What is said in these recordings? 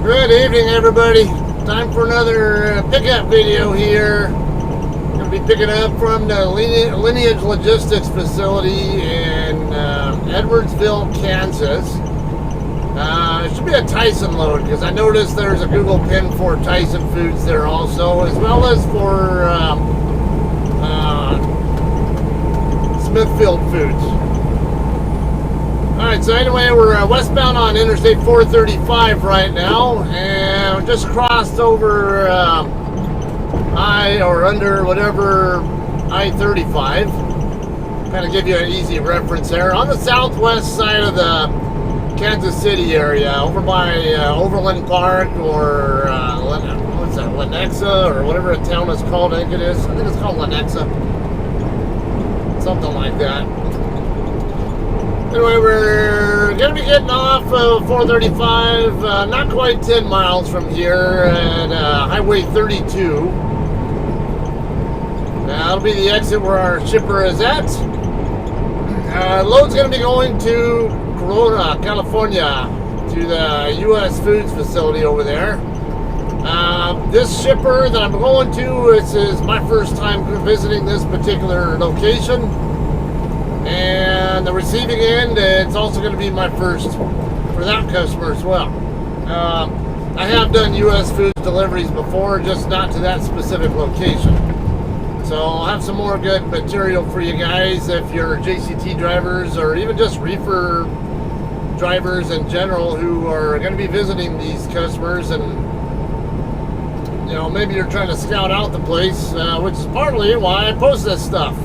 Good evening, everybody. Time for another pickup video here. Going to be picking up from the Lineage Logistics facility in Edwardsville, Kansas. It should be a Tyson load because I noticed there's a Google pin for Tyson Foods there also, as well as for Smithfield Foods. Alright, so anyway, we're westbound on Interstate 435 right now, and we just crossed over I-35. Kind of give you an easy reference there. On the southwest side of the Kansas City area, over by Overland Park, or what's that, Lenexa, or whatever a town is called, I think it is. I think it's called Lenexa. Something like that. Anyway, we're going to be getting off of 435, not quite 10 miles from here at Highway 32. That'll be the exit where our shipper is at. Load's going to be going to Corona, California, to the U.S. Foods facility over there. This shipper that I'm going to, this is my first time visiting this particular location. And the receiving end, it's also going to be my first for that customer as well. I have done U.S. Foods deliveries before, just not to that specific location. So I'll have some more good material for you guys if you're JCT drivers or even just reefer drivers in general who are going to be visiting these customers, and you know, maybe you're trying to scout out the place, which is partly why I post this stuff.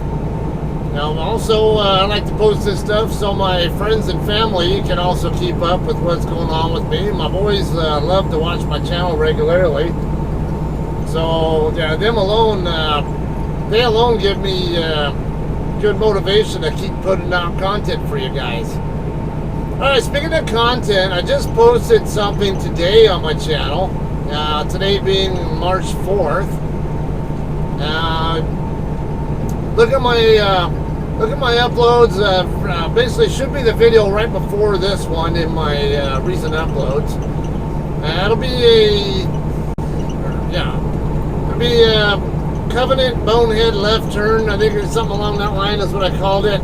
Now, also, I like to post this stuff so my friends and family can also keep up with what's going on with me. My boys love to watch my channel regularly. So, yeah, them alone, they alone give me good motivation to keep putting out content for you guys. Alright, speaking of content, I just posted something today on my channel. Today being March 4th. Look at my uploads. Basically, should be the video right before this one in my recent uploads. It'll be a Covenant Bonehead left turn. I think it's something along that line is what I called it.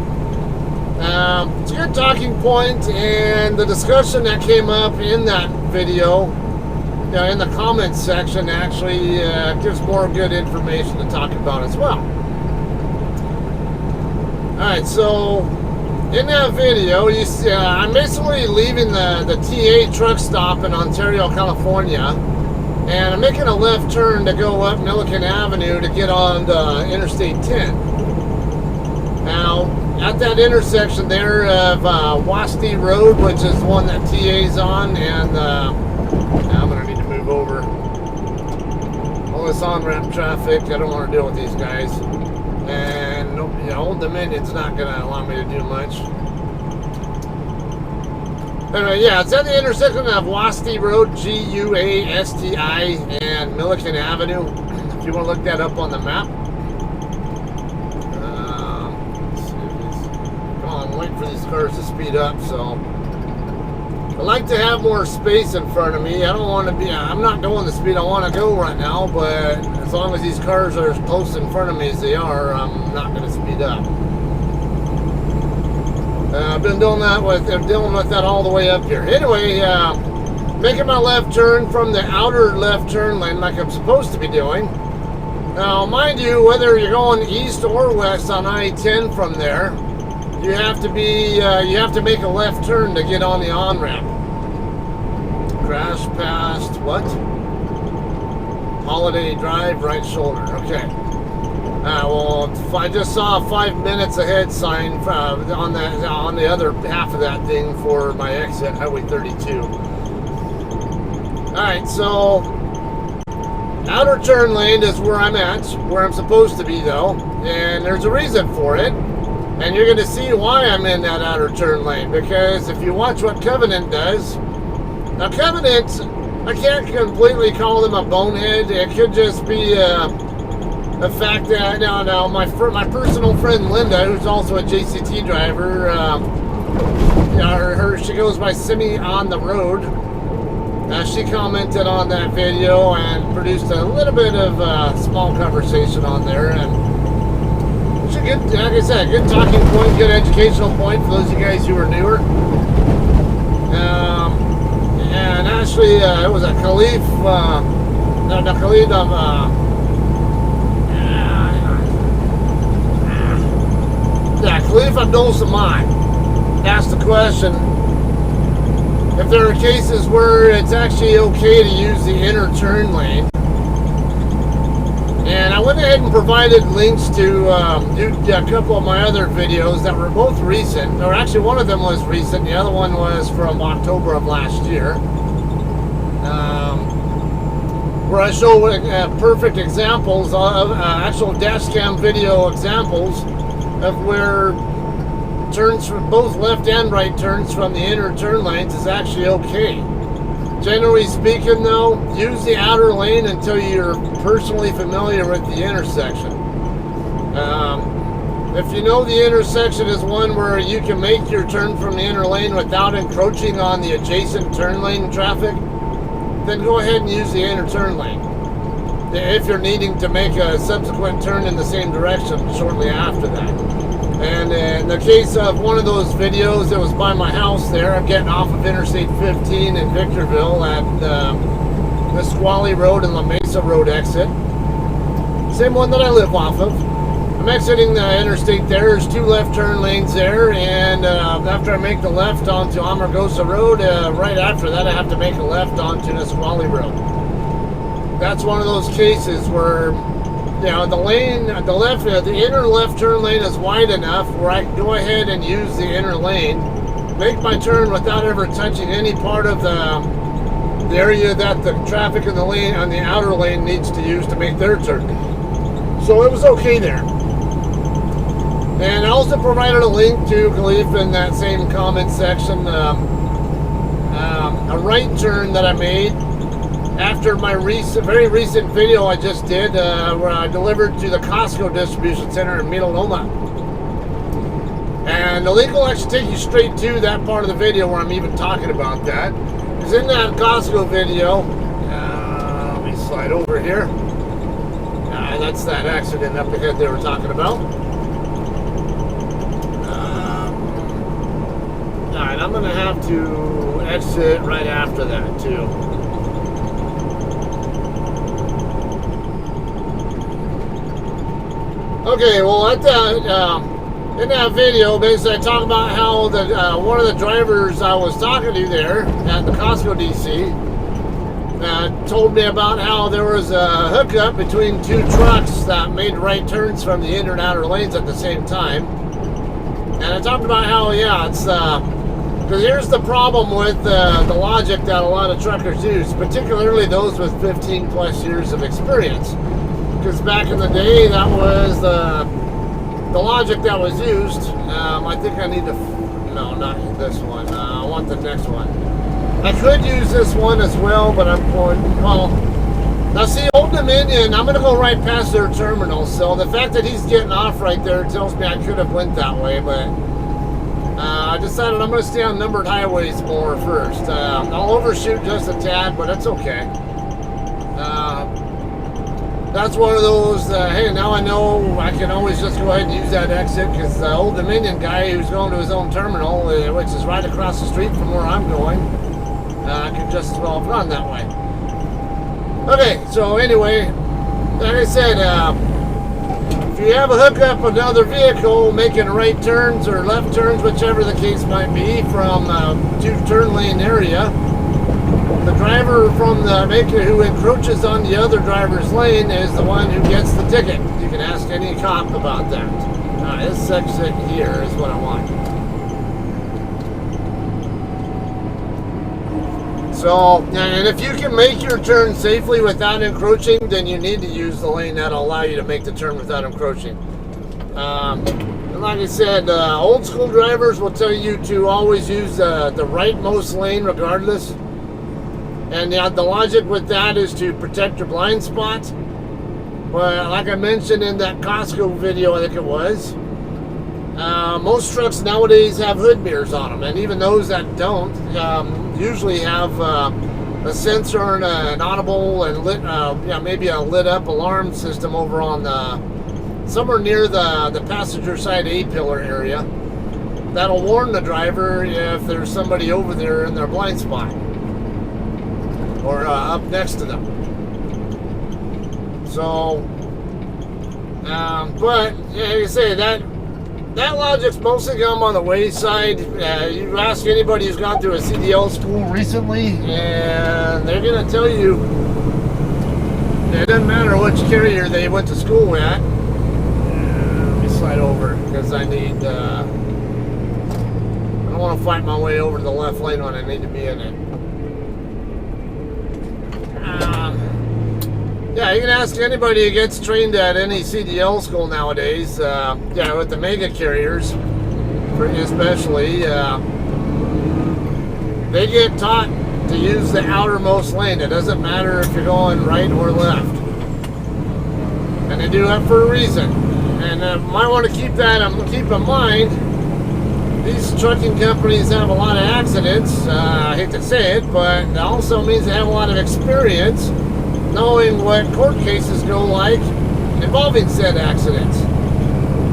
It's a good talking point, and the discussion that came up in that video, in the comments section, actually gives more good information to talk about as well. Alright, so in that video, you see, I'm basically leaving the TA truck stop in Ontario, California, and I'm making a left turn to go up Milliken Avenue to get on Interstate 10. Now, at that intersection there of Wasti Road, which is the one that TA's on, and I'm going to need to move over. All this on-ramp traffic, I don't want to deal with these guys. And Old Dominion's not going to allow me to do much. Anyway, yeah, it's at the intersection of Wasti Road, G-U-A-S-T-I, and Milliken Avenue. If you want to look that up on the map. I'm waiting for these cars to speed up, so I like to have more space in front of me. I don't want to be, I'm not going the speed I want to go right now, but as long as these cars are as close in front of me as they are, I'm not going to speed up. I've been dealing with that all the way up here. Anyway, making my left turn from the outer left turn lane like I'm supposed to be doing. Now, mind you, whether you're going east or west on I-10 from there, you have to make a left turn to get on the on-ramp. Crash past what? Holiday Drive, right shoulder. Okay. Well, I just saw a 5 minutes ahead sign on the other half of that thing for my exit, Highway 32. Alright, so outer turn lane is where I'm at, where I'm supposed to be though, and there's a reason for it. And you're going to see why I'm in that outer turn lane, because if you watch what Covenant does, now Covenant, I can't completely call them a bonehead. It could just be the fact that now my personal friend Linda, who's also a JCT driver, she goes by Simi on the road. She commented on that video and produced a little bit of small conversation on there, and it's a good, like I said, good talking point, good educational point for those of you guys who are newer. And actually, it was a Khalif, the Khalid of Khalif Abdul Samad asked the question if there are cases where it's actually okay to use the inner turn lane. And I went ahead and provided links to a couple of my other videos that were both recent, or actually one of them was recent, the other one was from October of last year, where I show perfect examples of actual dash cam video examples of where turns from both left and right turns from the inner turn lanes is actually okay. Generally speaking though, use the outer lane until you're personally familiar with the intersection. If you know the intersection is one where you can make your turn from the inner lane without encroaching on the adjacent turn lane traffic, then go ahead and use the inner turn lane. If you're needing to make a subsequent turn in the same direction shortly after that. And in the case of one of those videos, it was by my house there. I'm getting off of Interstate 15 in Victorville at the Squally Road and La Mesa Road exit. Same one that I live off of. I'm exiting the interstate there. There's two left turn lanes there. And after I make the left onto Amargosa Road, right after that I have to make a left onto the Squally Road. That's one of those cases where the inner left turn lane is wide enough where I can go ahead and use the inner lane, make my turn without ever touching any part of the area that the traffic in the lane on the outer lane needs to use to make their turn. So it was okay there. And I also provided a link to Khalif in that same comment section, a right turn that I made after my very recent video I just did, where I delivered to the Costco distribution center in Melaloma. And the link will actually take you straight to that part of the video where I'm even talking about that. Because in that Costco video, let me slide over here. That's that accident up ahead they were talking about. Alright, I'm going to have to exit right after that too. Okay, well, in that video, basically, I talk about how one of the drivers I was talking to there at the Costco DC told me about how there was a hookup between two trucks that made right turns from the inner and outer lanes at the same time. And I talked about how, it's because here's the problem with the logic that a lot of truckers use, particularly those with 15 plus years of experience. Because back in the day, that was the logic that was used. I think I need to, no, not this one. I want the next one. I could use this one as well, but I'm going, well, now see, Old Dominion, I'm going to go right past their terminal. So the fact that he's getting off right there tells me I could have went that way, but I decided I'm going to stay on numbered highways more first. I'll overshoot just a tad, but that's okay. That's one of those, hey, now I know I can always just go ahead and use that exit, because the Old Dominion guy who's going to his own terminal, which is right across the street from where I'm going, could just as well have gone that way. Okay, so anyway, like I said, if you have a hookup with another vehicle making right turns or left turns, whichever the case might be, from two turn lane area, the driver from the maker who encroaches on the other driver's lane is the one who gets the ticket. You can ask any cop about that. This exit here is what I want. So, and if you can make your turn safely without encroaching, then you need to use the lane that'll allow you to make the turn without encroaching. And like I said, old school drivers will tell you to always use the rightmost lane regardless. And the logic with that is to protect your blind spots. But like I mentioned in that Costco video, I think it was, most trucks nowadays have hood mirrors on them. And even those that don't usually have a a sensor and an audible and lit, maybe a lit up alarm system over on the somewhere near the passenger side A-pillar area. That'll warn the driver if there's somebody over there in their blind spot or up next to them. So, but yeah, like I say, that logic's mostly come on the wayside. You ask anybody who's gone through a CDL school recently, and they're gonna tell you it doesn't matter which carrier they went to school at. Let me slide over because I need. I don't want to fight my way over to the left lane when I need to be in it. Yeah, you can ask anybody who gets trained at any CDL school nowadays. With the mega carriers, especially, they get taught to use the outermost lane. It doesn't matter if you're going right or left, and they do that for a reason. And might want to keep in mind. These trucking companies have a lot of accidents. I hate to say it, but it also means they have a lot of experience knowing what court cases go like involving said accidents.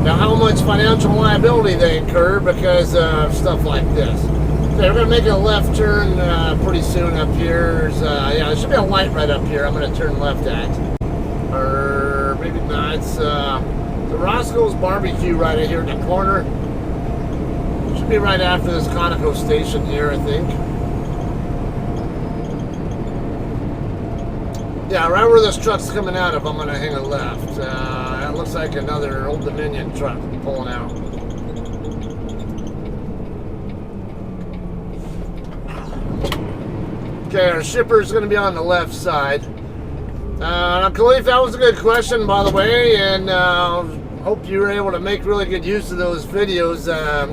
Now, how much financial liability they incur because of stuff like this. Okay, we're going to make a left turn pretty soon up here. There should be a light right up here I'm going to turn left at. Or maybe not. It's the Roscoe's Barbecue right here in the corner. Should be right after this Conoco station here, I think. Yeah, right where this truck's coming out of, I'm going to hang a left. That looks like another Old Dominion truck pulling out. Okay, our shipper's going to be on the left side. Khalif, that was a good question, by the way, and hope you were able to make really good use of those videos,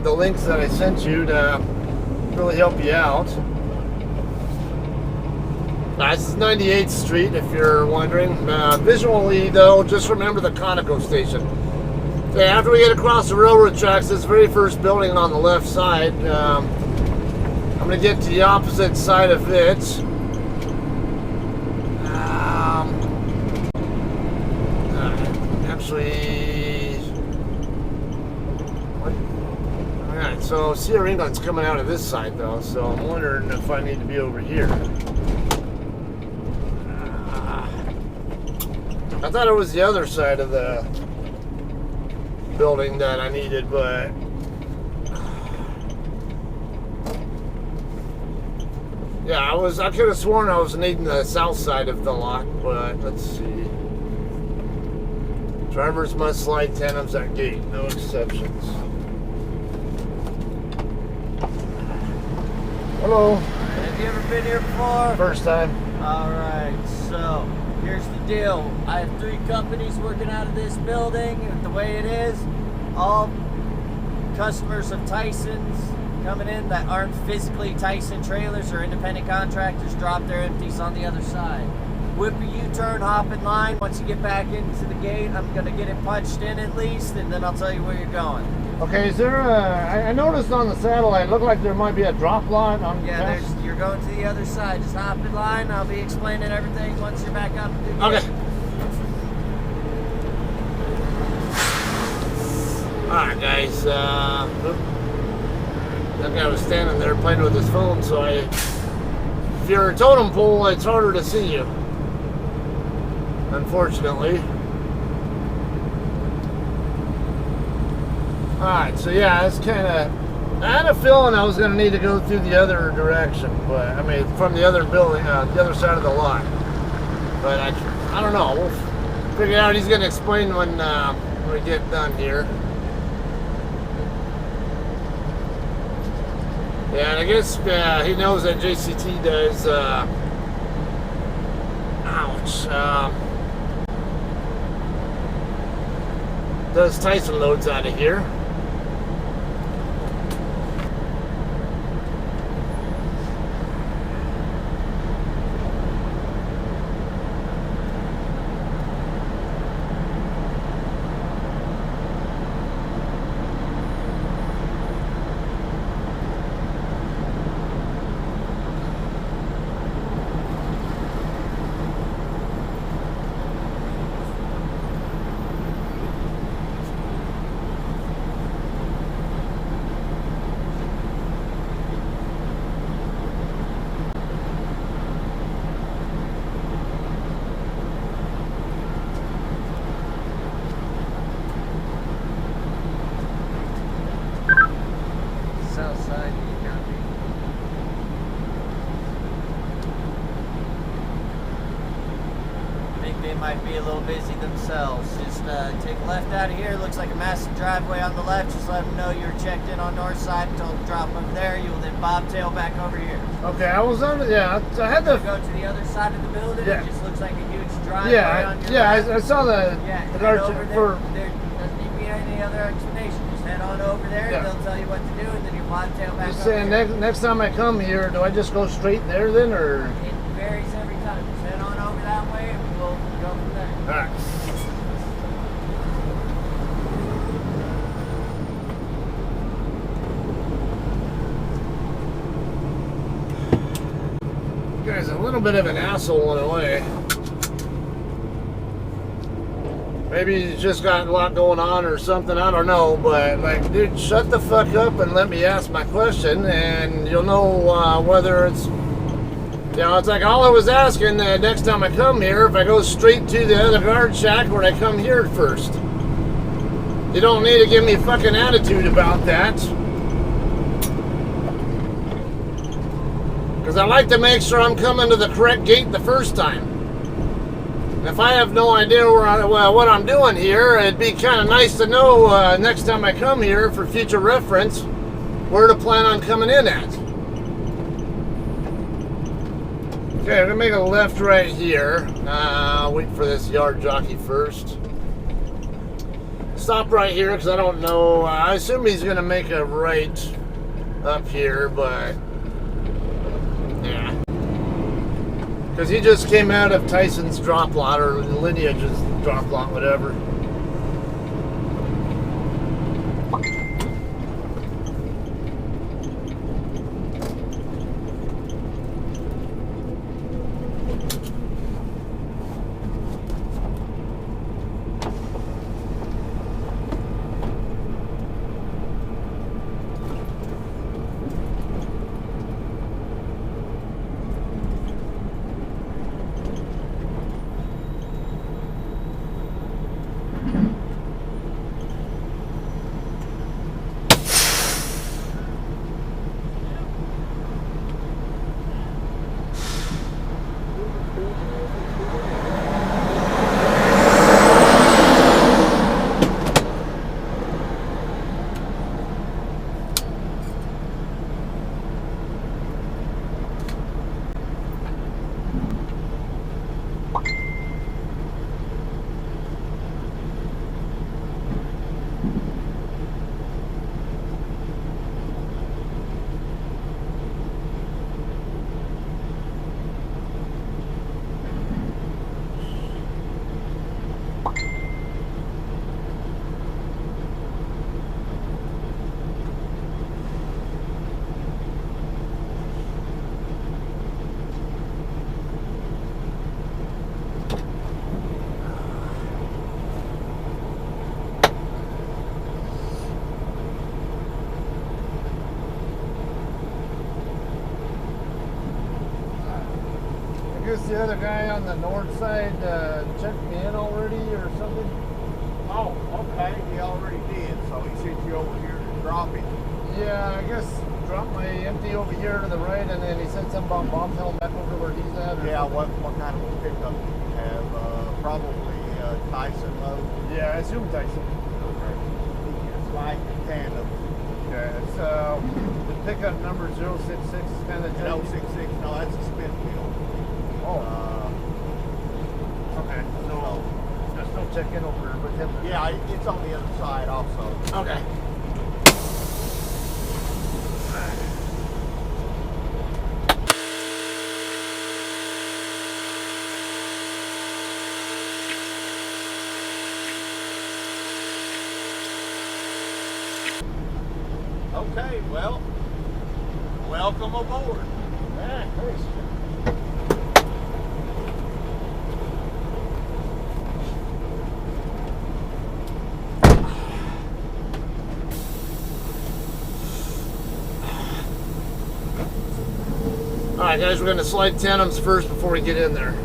the links that I sent you to really help you out. This is 98th Street, if you're wondering. Visually, though, just remember the Conoco station. Okay, after we get across the railroad tracks, this very first building on the left side, I'm going to get to the opposite side of it. Alright, so Sierra England's coming out of this side, though, so I'm wondering if I need to be over here. I thought it was the other side of the building that I needed, but yeah, I could have sworn I was needing the south side of the lot, but let's see. Drivers must slide tandems at gate, no exceptions. Hello. Have you ever been here before? First time. Alright, so here's the deal. I have 3 companies working out of this building. The way it is, all customers of Tyson's coming in that aren't physically Tyson trailers or independent contractors drop their empties on the other side. Whip a U-turn, hop in line. Once you get back into the gate, I'm going to get it punched in at least, and then I'll tell you where you're going. Okay, is there I noticed on the satellite, it looked like there might be a drop lot on you're going to the other side. Just hop in line. I'll be explaining everything once you're back up. Okay. Alright, guys. That guy was standing there playing with his phone, so if you're a totem pole, it's harder to see you. Unfortunately. Alright, so yeah, it's kind of... I had a feeling I was going to need to go through the other direction, but I mean, from the other building, the other side of the lot. But I don't know. We'll figure out. He's going to explain when we get done here. Yeah, and I guess he knows that JCT does. Does Tyson loads out of here. they might be a little busy themselves. Just take a left out of here. Looks like a massive driveway on the left. Just let them know you're checked in on north side and told them to drop over there. You will then bobtail back over here. Okay, I was on. Yeah, I had to go to the other side of the building. Yeah. It just looks like a huge driveway on your left. left. I saw the head over there. There doesn't need to be any other explanation. Just head on over there. Yeah. They'll tell you what to do, and then you bobtail back. Just over saying, here. next time I come here, do I just go straight there then, or? It varies every time. Just head on over that way, and we'll go from there. All right. Guy's a little bit of an asshole in a way. Maybe he's just got a lot going on or something, I don't know, but like, dude, shut the fuck up and let me ask my question, and you'll know whether it's, you know, it's like all I was asking, next time I come here, if I go straight to the other guard shack or I come here first. You don't need to give me fucking attitude about that. Because I like to make sure I'm coming to the correct gate the first time. If I have no idea what I'm doing here, it'd be kind of nice to know next time I come here for future reference where to plan on coming in at. Okay, I'm gonna make a left right here. Wait for this yard jockey first. Stop right here because I don't know. I assume he's gonna make a right up here, but yeah. Because he just came out of Tyson's drop lot, or Lineage's drop lot, whatever. I guess the other guy on the north side checked me in already or something. Oh, okay. He already did. So he sent you over here to drop it. Yeah, I guess drop my empty over here to the right, and then he said something about Bobtail back over where he's at. Or Yeah, something. what kind of a pickup do you have? Probably Tyson load. Yeah, I assume Tyson. Okay. It's like a tandem. Okay, so the pickup number 066 is kind of No 66. No, that's a spin wheel. Oh. Okay. So just don't check in over with him. Yeah, it's on the other side also. Okay. Okay, well, welcome aboard. Yeah, thanks. Alright guys, we're going to slide tandems first before we get in there.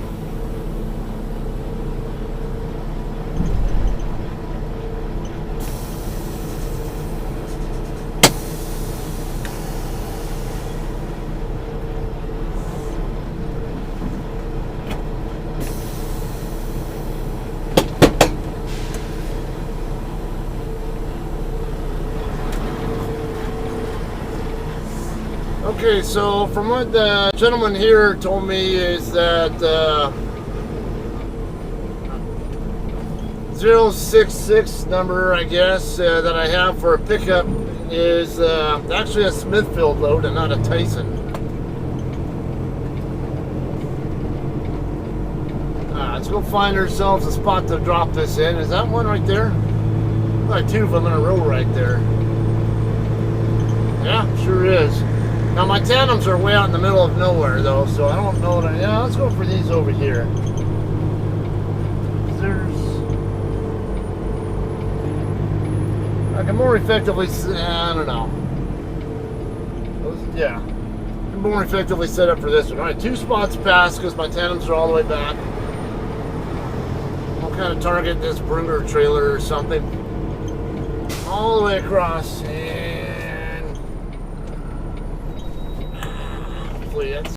Okay, so from what the gentleman here told me is that 066 number, I guess, that I have for a pickup is actually a Smithfield load and not a Tyson. Let's go find ourselves a spot to drop this in. Is that one right there? Like two of them in a row right there. Yeah, sure is. Now my tandems are way out in the middle of nowhere though, so I don't know. Yeah, let's go for these over here. I can more effectively, I don't know. Yeah, I can more effectively set up for this one. All right, 2 spots passed because my tandems are all the way back. I'll kind of target this Brunger trailer or something all the way across, and hopefully that's.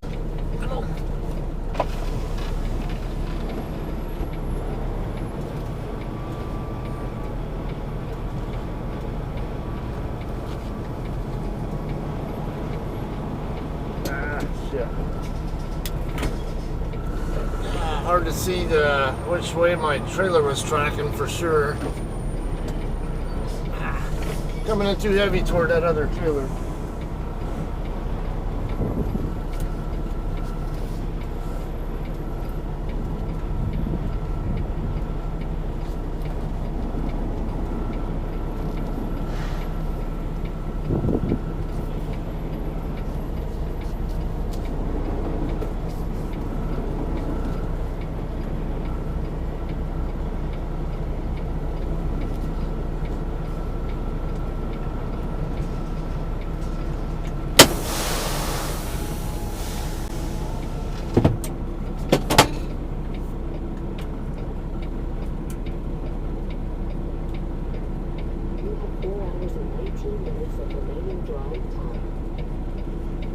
Hard to see which way my trailer was tracking for sure. Coming in too heavy toward that other trailer.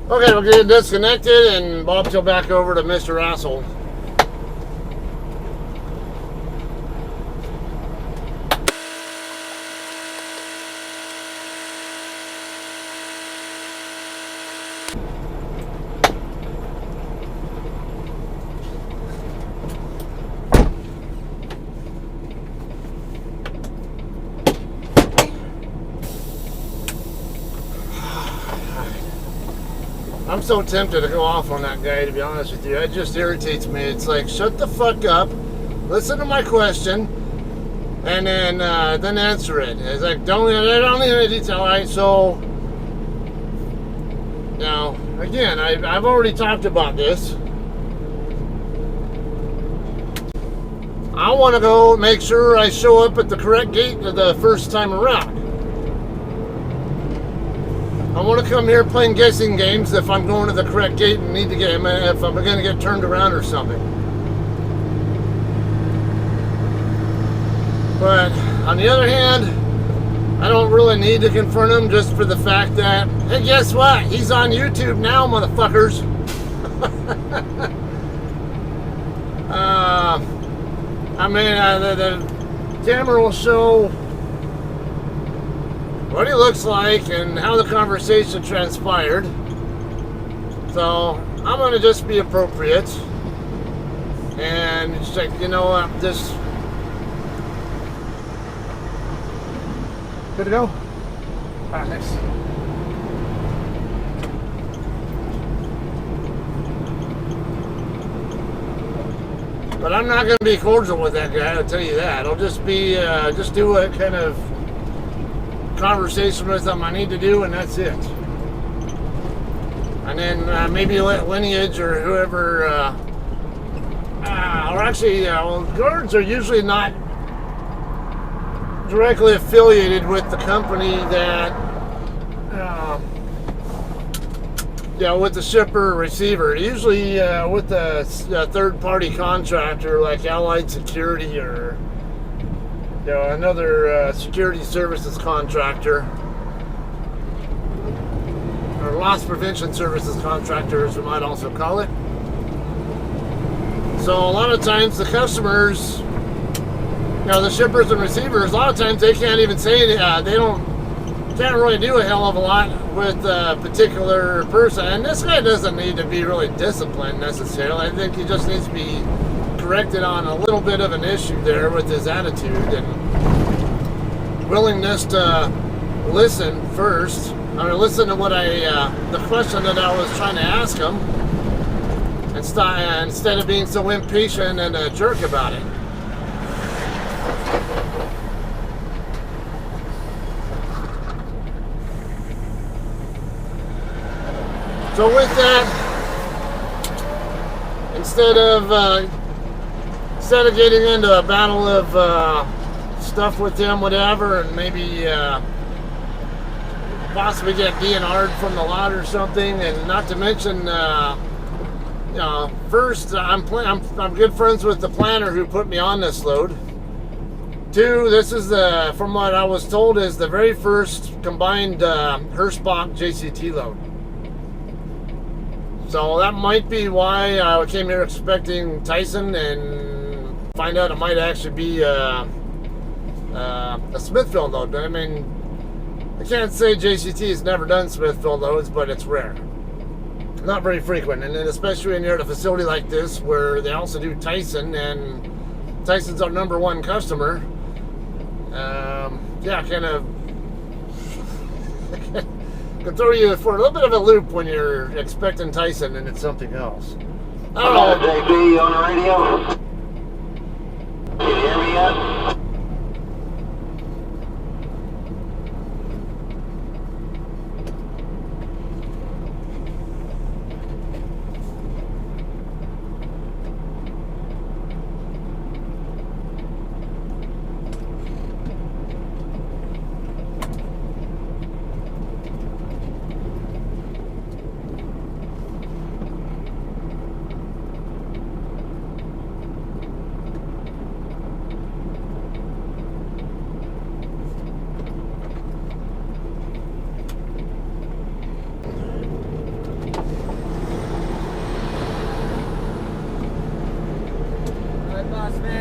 Okay, we'll get disconnected and Bobtail back over to Mr. Asshole. I'm so tempted to go off on that guy, to be honest with you. It just irritates me. It's like, shut the fuck up, listen to my question, and then answer it. It's like, don't need any detail. All right, so now again, I've already talked about this. I want to go make sure I show up at the correct gate the first time around. I want to come here playing guessing games if I'm going to the correct gate and need to get, if I'm going to get turned around or something. But on the other hand, I don't really need to confront him just for the fact that, hey, guess what? He's on YouTube now, motherfuckers. I mean, the camera will show what he looks like and how the conversation transpired. So I'm gonna just be appropriate and just like, you know, just good to go. All right, thanks. But I'm not gonna be cordial with that guy, I'll tell you that. I'll just be just do what kind of conversation with them I need to do, and that's it. And then maybe let Lineage or whoever, or actually, well, guards are usually not directly affiliated with the company that, with the shipper or receiver. Usually with a third-party contractor like Allied Security or another security services contractor, or loss prevention services contractor, as we might also call it. So a lot of times the customers, the shippers and receivers, a lot of times they can't even say, they don't can't really do a hell of a lot with a particular person. And this guy doesn't need to be really disciplined necessarily. I think he just needs to be corrected on a little bit of an issue there with his attitude and willingness to listen first. I mean, listen to what the question that I was trying to ask him, instead of being so impatient and a jerk about it. So with that, instead of getting into a battle of stuff with him, whatever, and maybe possibly get DNR'd from the lot or something, and not to mention, you know, first, I'm good friends with the planner who put me on this load. Two, this is from what I was told, is the very first combined Hirschbach JCT load. So that might be why I came here expecting Tyson, and find out it might actually be a Smithfield load. I mean, I can't say JCT has never done Smithfield loads, but it's rare. Not very frequent, and then especially when you're at a facility like this where they also do Tyson, and Tyson's our #1 customer. Yeah, kind of can throw you for a little bit of a loop when you're expecting Tyson and it's something else. I don't know. JB on the radio. Can you hear me yet?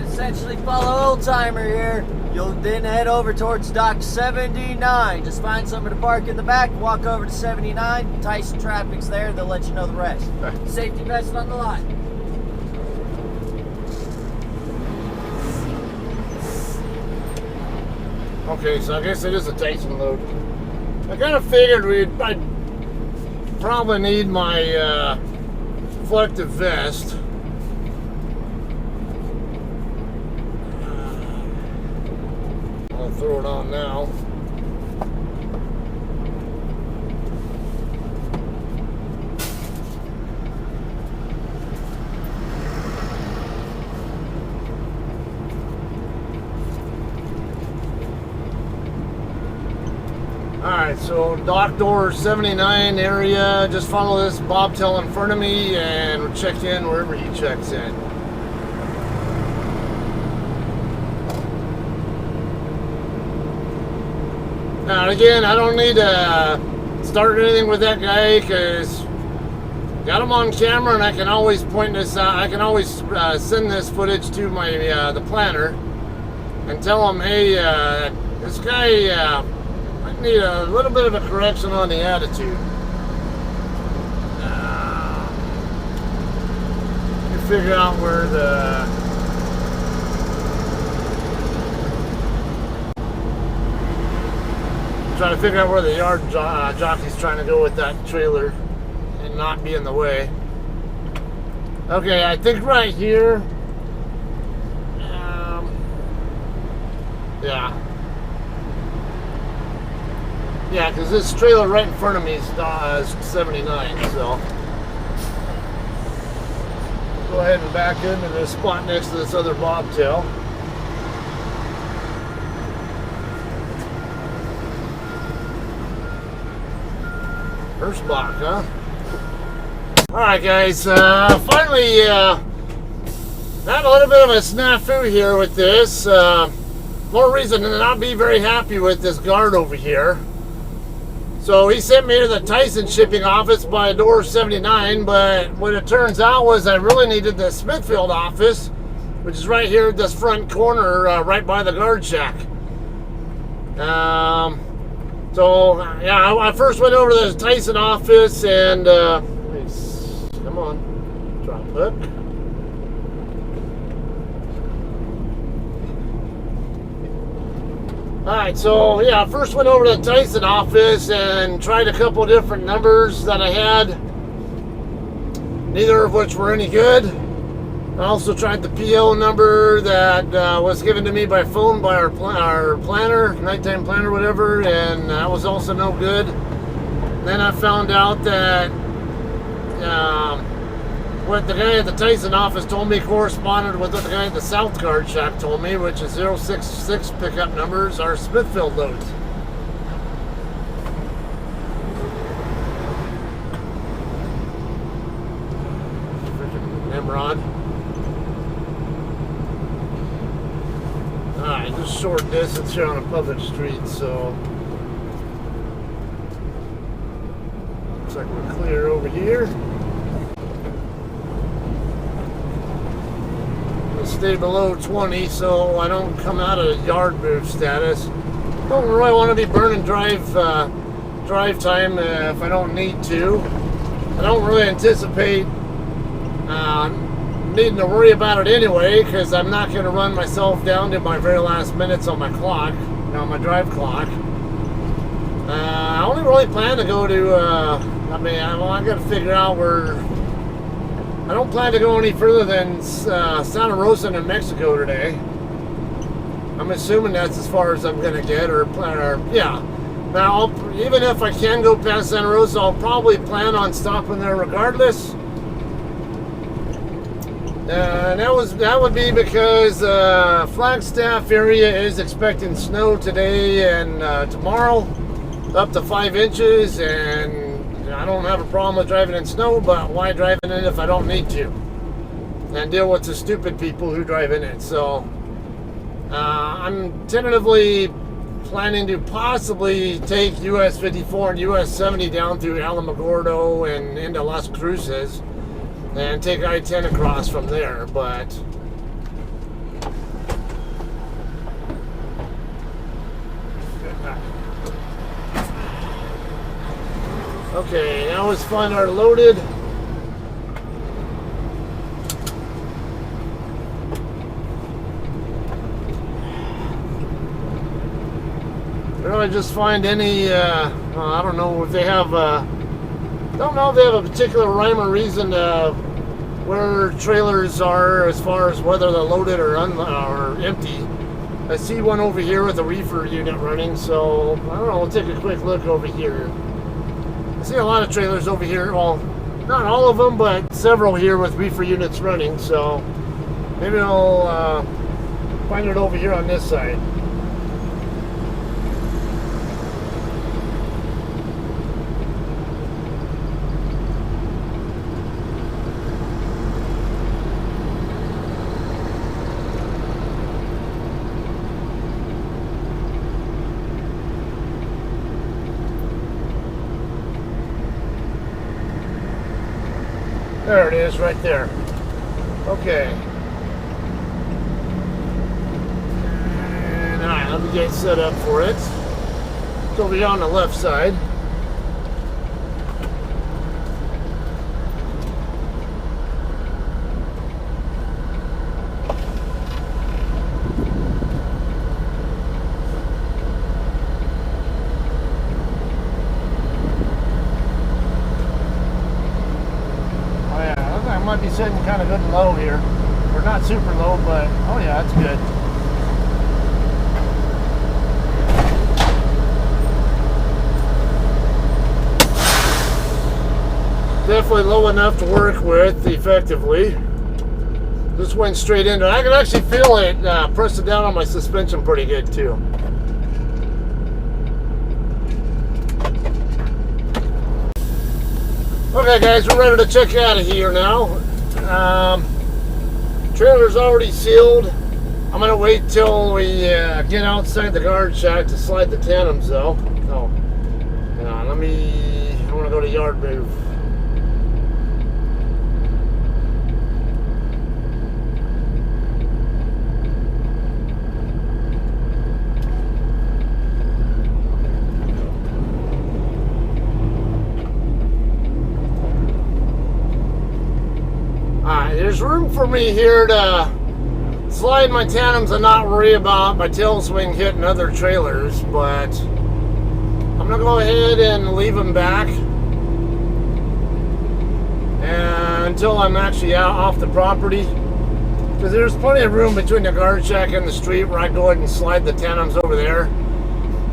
Essentially follow Old Timer here. You'll then head over towards dock 79. Just find somewhere to park in the back, walk over to 79. Tyson traffic's there, they'll let you know the rest. Safety vest on the lot. Okay, so I guess it is a Tyson load. I kind of figured I'd probably need my reflective vest. I'll throw it on now. Alright, so dock door 79 area, just follow this Bobtail in front of me and we'll check in wherever he checks in. Now again, I don't need to start anything with that guy because got him on camera and I can always point this out. I can always send this footage to my the planner and tell him, hey, this guy might need a little bit of a correction on the attitude. You figure out where the trying to figure out where the yard jockey's trying to go with that trailer and not be in the way. Okay, I think right here. Yeah. Yeah, because this trailer right in front of me is 79, so. Go ahead and back into this spot next to this other Bobtail. Hirschbach, huh? Alright guys, finally had a little bit of a snafu here with this. More reason to not be very happy with this guard over here. So he sent me to the Tyson shipping office by door 79, but what it turns out was I really needed the Smithfield office, which is right here at this front corner, right by the guard shack. So, yeah, I first went over to the Tyson office and, come on, drop hook. Alright, so, yeah, I first went over to the Tyson office and tried a couple different numbers that I had, neither of which were any good. I also tried the PO number that was given to me by phone by our planner, nighttime planner, whatever, and that was also no good. Then I found out that what the guy at the Tyson office told me corresponded with what the guy at the South Guard Shack told me, which is 066 pickup numbers are Smithfield loads. Freaking Nimrod. Alright, just short distance here on a public street, so looks like we're clear over here. We'll stay below 20 so I don't come out of yard move status. Don't really want to be burning drive time if I don't need to. I don't really anticipate needing to worry about it anyway, because I'm not going to run myself down to my very last minutes on my clock, on my drive clock. I only really plan to go to, I got to figure out where. I don't plan to go any further than Santa Rosa, New Mexico today. I'm assuming that's as far as I'm going to get, or yeah. Now, even if I can go past Santa Rosa, I'll probably plan on stopping there regardless. And that would be because Flagstaff area is expecting snow today and tomorrow, up to 5 inches, and I don't have a problem with driving in snow, but why drive in it if I don't need to? And deal with the stupid people who drive in it. So I'm tentatively planning to possibly take US 54 and US 70 down through Alamogordo and into Las Cruces, and take I-10 across from there, but okay, now let's find our loaded. Really just find any, I don't know if they have, don't know if they have a particular rhyme or reason where trailers are as far as whether they're loaded or empty. I see one over here with a reefer unit running, so I don't know, we'll take a quick look over here. I see a lot of trailers over here, well, not all of them, but several here with reefer units running, so maybe I'll find it over here on this side. There it is, right there. Okay. And alright, let me get set up for it. It's over here on the left side. Might be sitting kind of good and low here. Or not super low, but oh yeah, that's good. Definitely low enough to work with effectively. Just went straight into it. I can actually feel it pressing down on my suspension pretty good too. Okay guys, we're ready to check out of here now. Trailer's already sealed. I'm gonna wait till we get outside the guard shack to slide the tandems though. Oh, I wanna go to yard move. for me here to slide my tandems and not worry about my tail swing hitting other trailers, but I'm gonna go ahead and leave them back and until I'm actually out off the property, because there's plenty of room between the guard shack and the street where I go ahead and slide the tandems over there.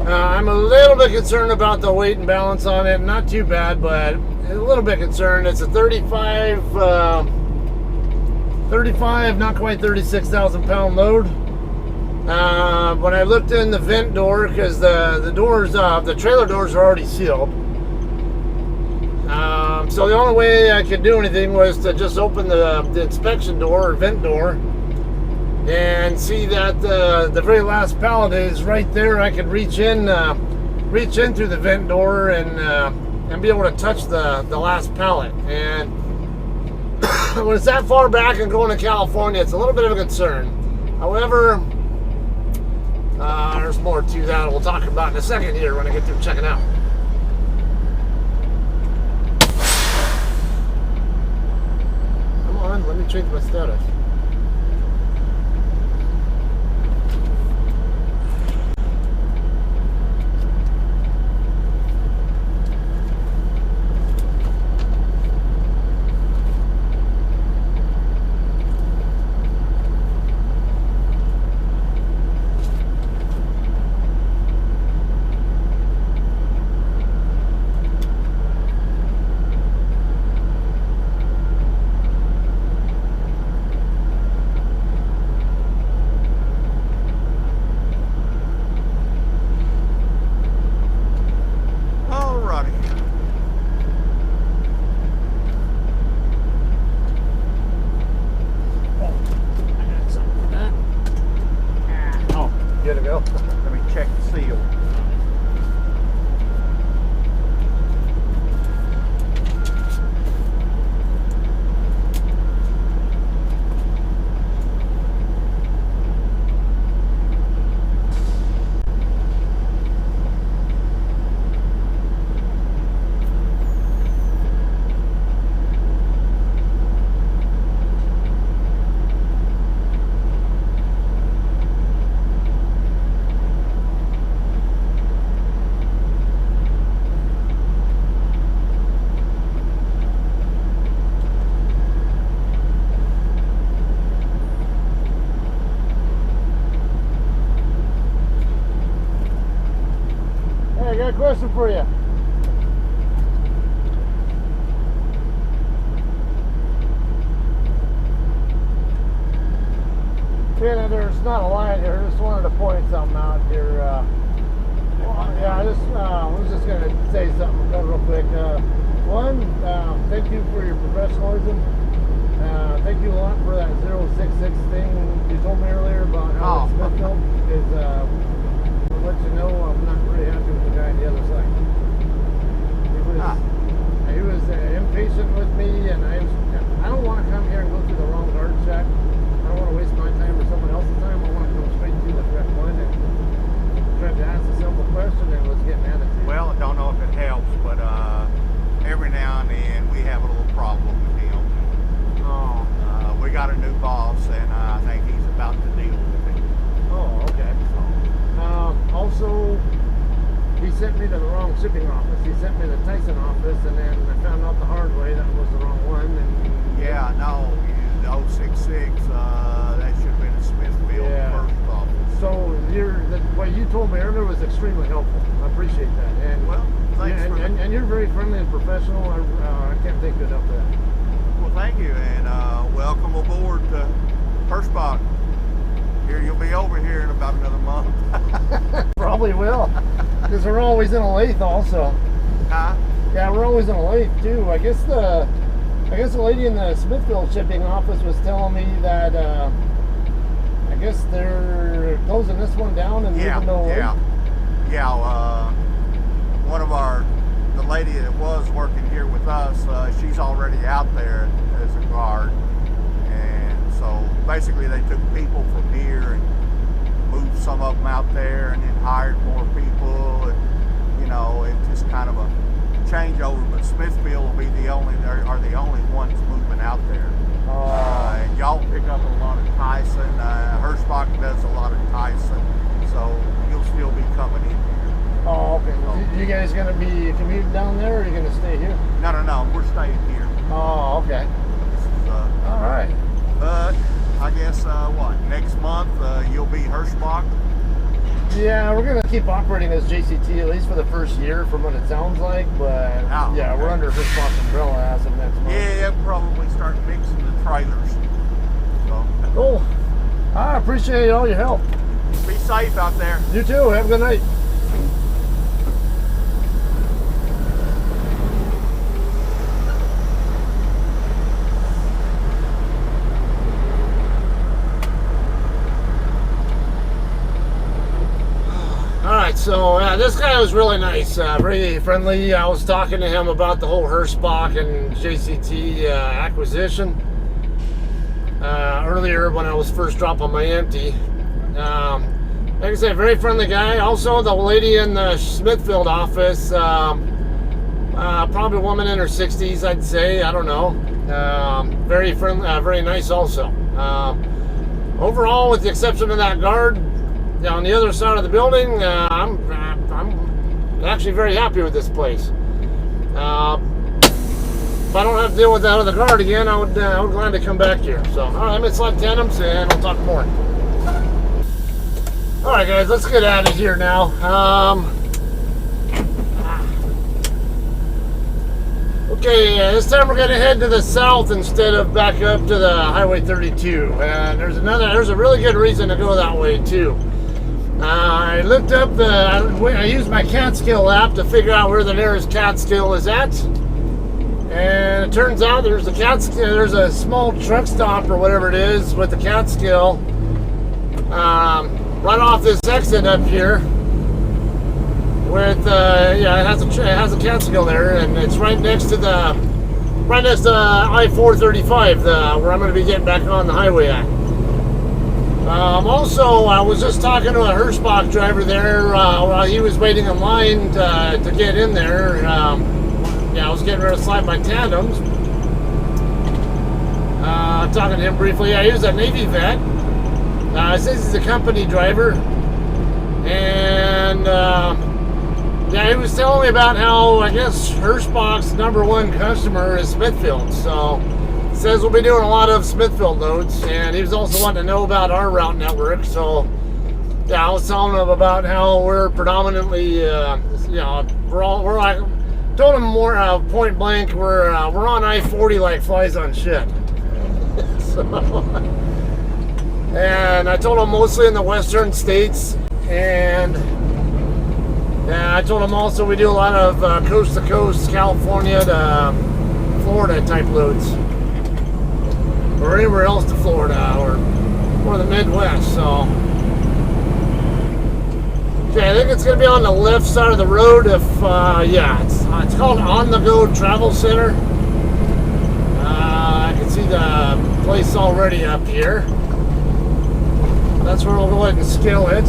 I'm a little bit concerned about the weight and balance on it. Not too bad, but a little bit concerned. It's a 35, not quite 36,000 pound load. When I looked in the vent door, because the doors, the trailer doors are already sealed. So the only way I could do anything was to just open the inspection door or vent door and see that the very last pallet is right there. I could reach in through the vent door and be able to touch the last pallet. And when it's that far back and going to California, it's a little bit of a concern. However, there's more to that we'll talk about in a second here when I get through checking out. Come on, let me change my status. Let me check the seal. I got a question for you. Yeah, there's not a line here. Just wanted to point something out here. Yeah, I was just going to say something real quick. One, thank you for your professionalism. Thank you a lot for that 066 thing you told me earlier about how it's Smithfield. Because to let you know, I'm not really happy with the guy on the other side. He was impatient with me, and I don't want to come here and go through the wrong guard shack. I don't want to waste my time or someone else's time. I want to go straight to the correct one and tried to ask a simple question and was getting attitude. Well, I don't know if it helps, but every now and then we have a little problem with him. Oh. We got a new boss, and I think he's about to deal with it. Oh, okay. Also, he sent me to the wrong shipping office. He sent me to the Tyson office, and then I found out the hard way that was the wrong one. And yeah, no, the 066, that should have been a Smithfield first office. So what you told me earlier was extremely helpful. I appreciate that. And well, thanks and you're very friendly and professional. I can't thank you enough for that. Well, thank you, and welcome aboard to Hirschbach. Here, you'll be over here in about another month. Probably will, because we're always in a lathe also. Huh? Yeah, we're always in a lathe too. I guess the lady in the Smithfield shipping office was telling me that I guess they're closing this one down and moving to a lathe. One of the lady that was working here with us, she's already out there as a guard, and so basically they took people from here and moved some of them out there, and then hired more people, and it's just kind of a changeover. But Smithfield will be the only ones moving out there. And y'all pick up a lot of Tyson. Hirschbach does a lot of Tyson, so you'll still be coming in here. Oh, okay. You guys gonna be commuting down there, or are you gonna stay here? No, we're staying here. Oh, okay. This is, All right. But I guess next month you'll be Hirschbach. Yeah, we're gonna keep operating as JCT at least for the first year, from what it sounds like. But yeah, okay. we're under Hirschbach's umbrella as of next month. Yeah, probably start mixing the trailers. So Cool. I appreciate all your help. be safe out there. You too. Have a good night. Alright, so this guy was really nice, very friendly. I was talking to him about the whole Hirschbach and JCT acquisition earlier when I was first dropping my empty. Like I said, very friendly guy. Also, the lady in the Smithfield office, probably a woman in her 60s, I'd say. I don't know. Very friendly, very nice also. Overall, with the exception of that guard on the other side of the building, I'm actually very happy with this place. If I don't have to deal with that other guard again, I would gladly come back here. So, all right, I'm in Select Tandems, and we'll talk more. All right, guys, let's get out of here now. Okay, this time we're gonna head to the south instead of back up to the Highway 32. And there's a really good reason to go that way too. I looked up I used my Catskill app to figure out where the nearest Catskill is at. And it turns out there's a small truck stop or whatever it is with the Catskill right off this exit up here. With it has a Catskill there, and it's right next to I-435, where I'm going to be getting back on the highway at. Also, I was just talking to a Hirschbach driver there while he was waiting in line to get in there. I was getting ready to slide my tandems. Talking to him briefly. Yeah, he was a Navy vet. Says he's a company driver. And he was telling me about how, I guess, Hirschbach's #1 customer is Smithfield. So says we'll be doing a lot of Smithfield loads, and he was also wanting to know about our route network. So yeah, I was telling him about how we're predominantly, I told him more point blank, we're on I-40 like flies on shit. So, and I told him mostly in the western states, and I told him also we do a lot of coast to coast, California to Florida type loads. Or anywhere else to Florida or the Midwest. So okay, I think it's gonna be on the left side of the road. It's called On the Go Travel Center. I can see the place already up here. That's where we'll go ahead and scale it.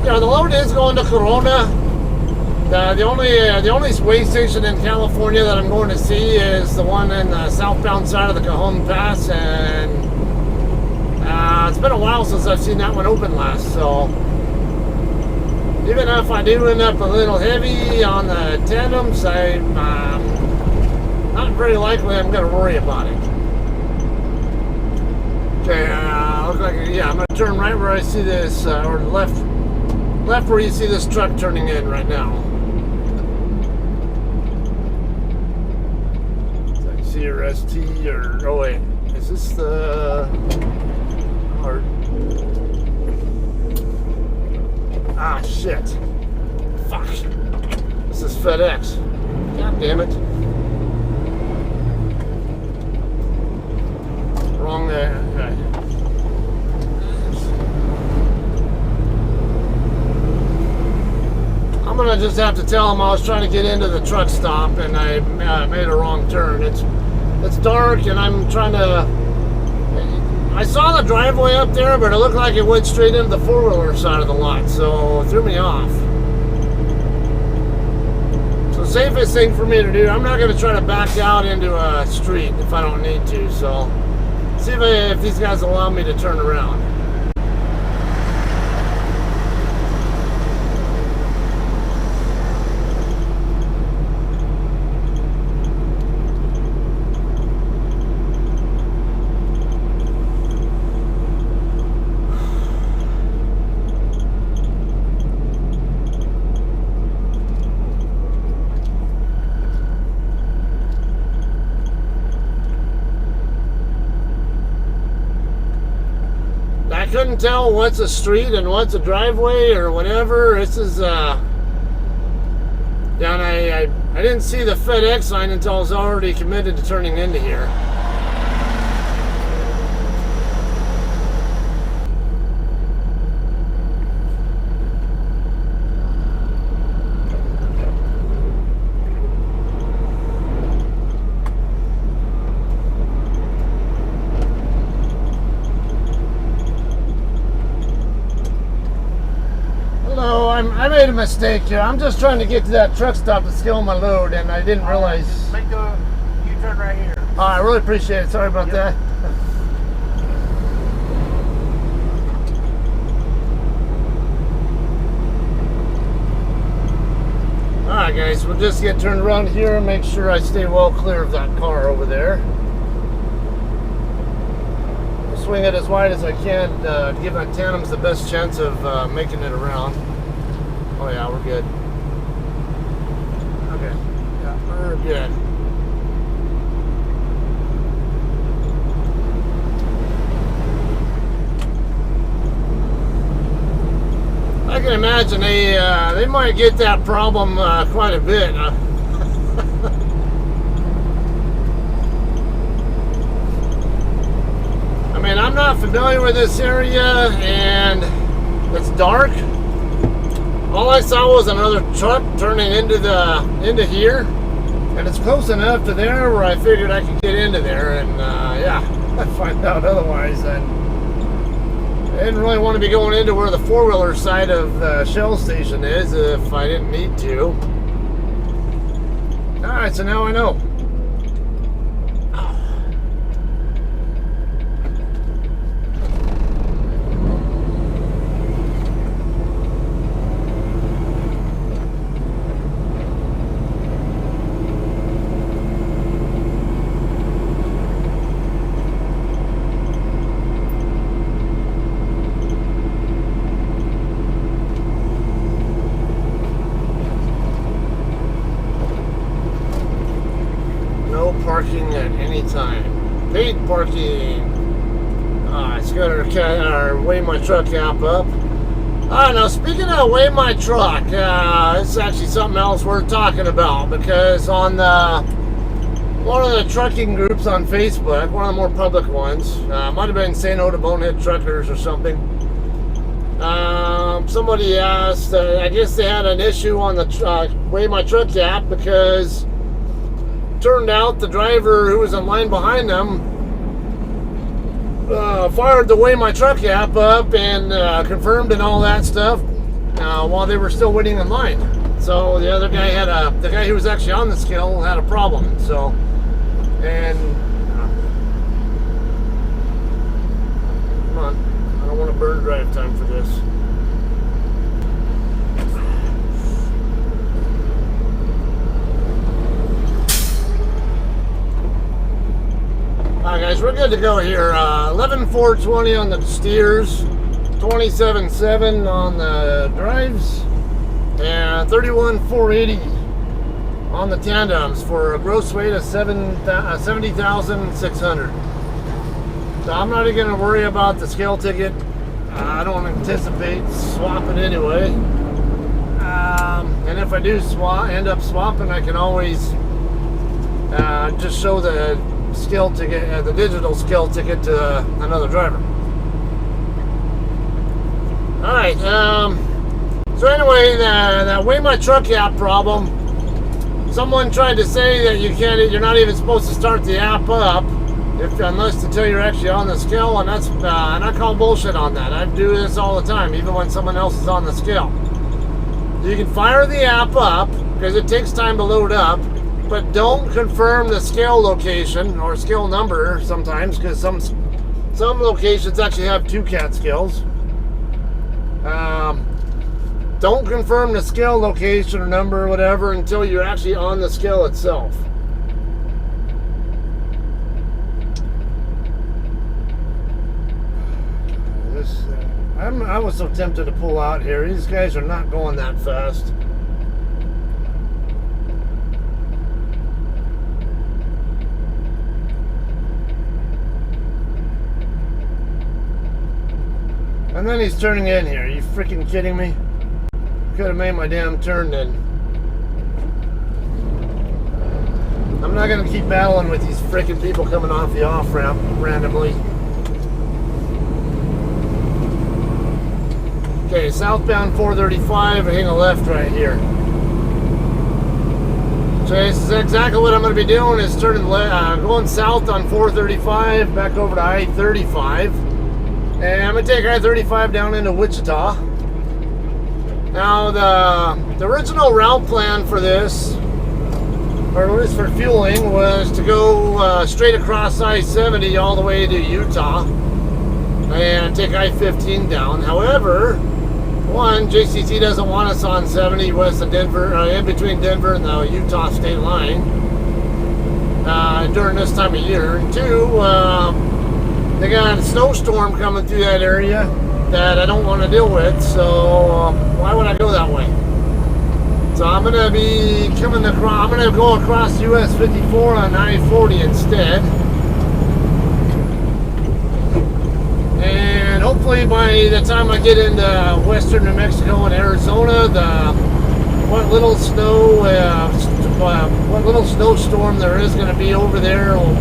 The load is going to Corona. The only way station in California that I'm going to see is the one in the southbound side of the Cajon Pass, and it's been a while since I've seen that one open last. So even if I do end up a little heavy on the tandems, I'm not very likely I'm going to worry about it. Okay, look like I'm going to turn right where I see this, or left where you see this truck turning in right now. See your ST or oh wait, is this the shit. Fuck. This is FedEx. God damn it. Wrong there. Okay. I'm gonna just have to tell him I was trying to get into the truck stop and I made a wrong turn. It's dark and I'm trying to. I saw the driveway up there, but it looked like it went straight into the four-wheeler side of the lot, so it threw me off. So safest thing for me to do. I'm not going to try to back out into a street if I don't need to. So, see if these guys allow me to turn around. I couldn't tell what's a street and what's a driveway or whatever. This is yeah, and I didn't see the FedEx sign until I was already committed to turning into here. I made a mistake here. I'm just trying to get to that truck stop to scale my load, and I didn't realize. Make a U-turn right here. Oh, I really appreciate it. Sorry about that. Alright guys, we'll just get turned around here and make sure I stay well clear of that car over there. I'll swing it as wide as I can to give my tandems the best chance of making it around. Oh yeah, we're good. Okay. Yeah, we're good. I can imagine they might get that problem quite a bit. I mean, I'm not familiar with this area, and it's dark. All I saw was another truck turning into here, and it's close enough to there where I figured I could get into there, and yeah, I find out otherwise. And I didn't really want to be going into where the four-wheeler side of the Shell station is if I didn't need to. All right, so now I know. Parking at any time. Paid parking. It's gonna weigh my truck app up. Now speaking of weigh my truck, this is actually something else worth talking about, because on one of the trucking groups on Facebook, one of the more public ones, might have been Say No to Bonehead Truckers or something. Somebody asked, I guess they had an issue on the weigh my truck app, because turned out the driver who was in line behind them fired the Weigh My Truck app up and confirmed and all that stuff while they were still waiting in line. So the other guy the guy who was actually on the scale had a problem. So, and come on, I don't want to burn drive time for this. Alright guys, we're good to go here. 11,420 on the steers, 27,700 on the drives, and 31,480 on the tandems for a gross weight of 70,600. So I'm not even going to worry about the scale ticket. I don't anticipate swapping anyway. And if I do end up swapping, I can always just show the skill ticket, the digital skill ticket to another driver. All right. So anyway, that Weigh My Truck app problem. Someone tried to say that you're not even supposed to start the app up until you're actually on the scale, and that's and I call bullshit on that. I do this all the time, even when someone else is on the scale. You can fire the app up. because it takes time to load up. But don't confirm the scale location or scale number sometimes, because some locations actually have 2 cat scales. Don't confirm the scale location or number or whatever until you're actually on the scale itself. I was so tempted to pull out here. These guys are not going that fast. And then he's turning in here. Are you freaking kidding me? Could have made my damn turn then. I'm not gonna keep battling with these freaking people coming off the off-ramp randomly. Okay, southbound 435, hang a left right here. So this is exactly what I'm going to be doing, is turning going south on 435 back over to I-35. And I'm going to take I-35 down into Wichita. Now the original route plan for this, or at least for fueling, was to go straight across I-70 all the way to Utah and take I-15 down. However, one, JCT doesn't want us on 70 west of Denver, in between Denver and the Utah state line during this time of year. And two, they got a snowstorm coming through that area that I don't want to deal with, so why would I go that way? So I'm going to be coming across, I'm going to go across US 54 on I-40 instead. And hopefully by the time I get into western New Mexico and Arizona, what little snowstorm there is going to be over there will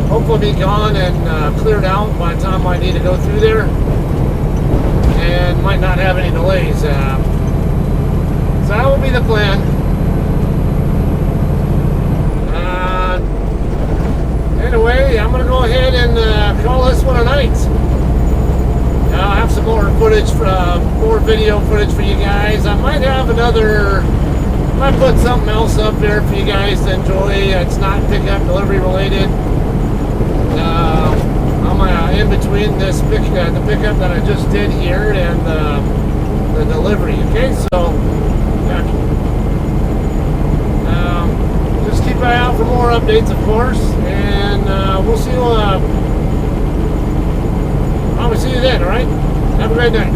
hopefully be gone and cleared out by the time I need to go through there, and might not have any delays. So that will be the plan. Anyway, I'm going to go ahead and call this one a night. I'll have some more footage, more video footage for you guys. I might have might put something else up there for you guys to enjoy. It's not pickup delivery related. I'm in between this the pickup that I just did here and the delivery. Okay, so just keep an eye out for more updates, of course, and we'll see you. I'll see you then, alright? Have a great night.